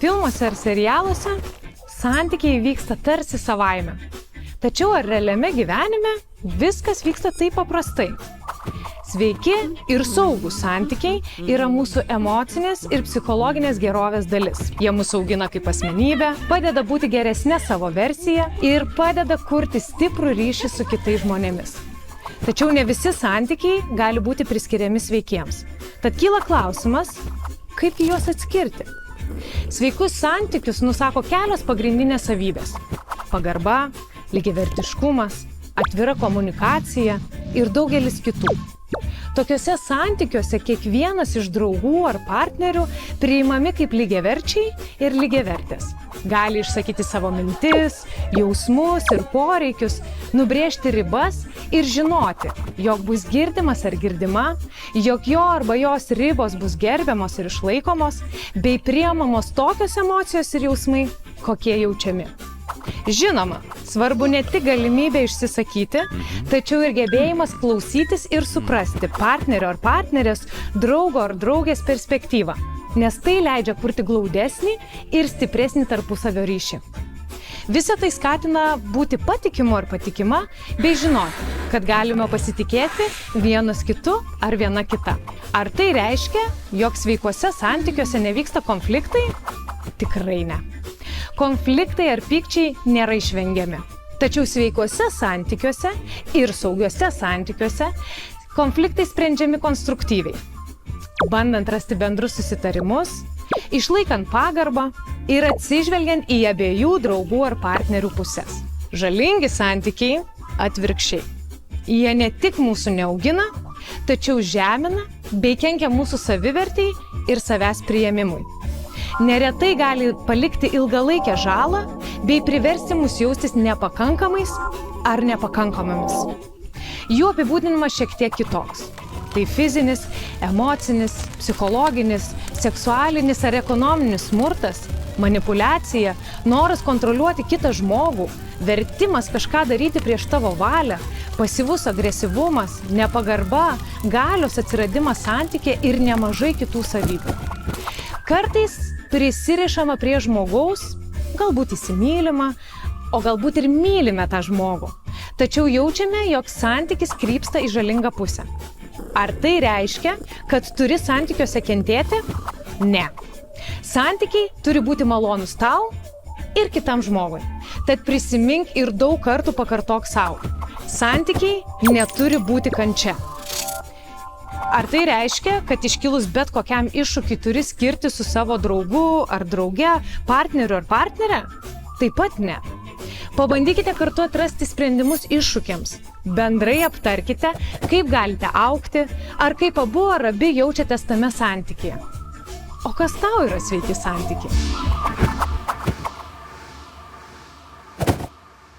Filmuose ar serialuose santykiai vyksta tarsi savaime. Tačiau ar realiame gyvenime viskas vyksta taip paprastai? Sveiki ir saugūs santykiai yra mūsų emocinės ir psichologinės gerovės dalis. Jie mus augina kaip asmenybę, padeda būti geresnė savo versija ir padeda kurti stiprų ryšį su kitais žmonėmis. Tačiau ne visi santykiai gali būti priskiriami sveikiems. Tad kyla klausimas, kaip juos atskirti? Sveikus santykius nusako kelios pagrindinės savybės: pagarba, lygiavertiškumas, atvira komunikacija ir daugelis kitų. Tokiuose santykiuose kiekvienas iš draugų ar partnerių priimami kaip lygiaverčiai ir lygiavertės. Gali išsakyti savo mintis, jausmus ir poreikius, nubrėžti ribas ir žinoti, jog bus girdimas ar girdima, jog jo arba jos ribos bus gerbiamos ir išlaikomos, bei priimamos tokios emocijos ir jausmai, kokie jaučiami. Žinoma, svarbu ne tik galimybė išsisakyti, tačiau ir gebėjimas klausytis ir suprasti partnerio ar partnerės, draugo ar draugės perspektyvą, nes tai leidžia kurti glaudesnį ir stipresnį tarpusavio ryšį. Visa tai skatina būti patikimu ar patikima, bei žinoti, kad galime pasitikėti vienas kitu ar viena kita. Ar tai reiškia, jog sveikuose santykiuose nevyksta konfliktai? Tikrai ne. Konfliktai ar pykčiai nėra išvengiami. Tačiau sveikuose santykiuose ir saugiuose santykiuose konfliktai sprendžiami konstruktyviai, bandant rasti bendrus susitarimus, išlaikant pagarbą ir atsižvelgiant į abiejų draugų ar partnerių pusės. Žalingi santykiai atvirkščiai. Jie ne tik mūsų neaugina, tačiau žemina bei kenkia mūsų savivertei ir savęs priėmimui. Neretai gali palikti ilgalaikę žalą bei priversti mus jaustis nepakankamais ar nepakankamomis. Jų apibūdinimas šiek tiek kitoks. Tai fizinis, emocinis, psichologinis, seksualinis ar ekonominis smurtas, manipuliacija, noras kontroliuoti kitą žmogų, vertimas kažką daryti prieš tavo valią, pasyvus agresyvumas, nepagarba, galios atsiradimas santykyje ir nemažai kitų savybių. Kartais prisirišama prie žmogaus, galbūt įsimylima, o galbūt ir mylime tą žmogų. Tačiau jaučiame, jog santykis krypsta į žalingą pusę. Ar tai reiškia, kad turi santykiuose kentėti? Ne. Santykiai turi būti malonūs tau ir kitam žmogui. Tad prisimink ir daug kartų pakartok sau. Santykiai neturi būti kančia. Ar tai reiškia, kad iškilus bet kokiam iššūkiui turi skirti su savo draugu ar drauge, partneriu ar partnerė? Taip pat ne. Pabandykite kartu atrasti sprendimus iššūkiams. Bendrai aptarkite, kaip galite augti, ar kaip abu ar abi jaučiatės tame santykyje. O kas tau yra sveiki santykiai?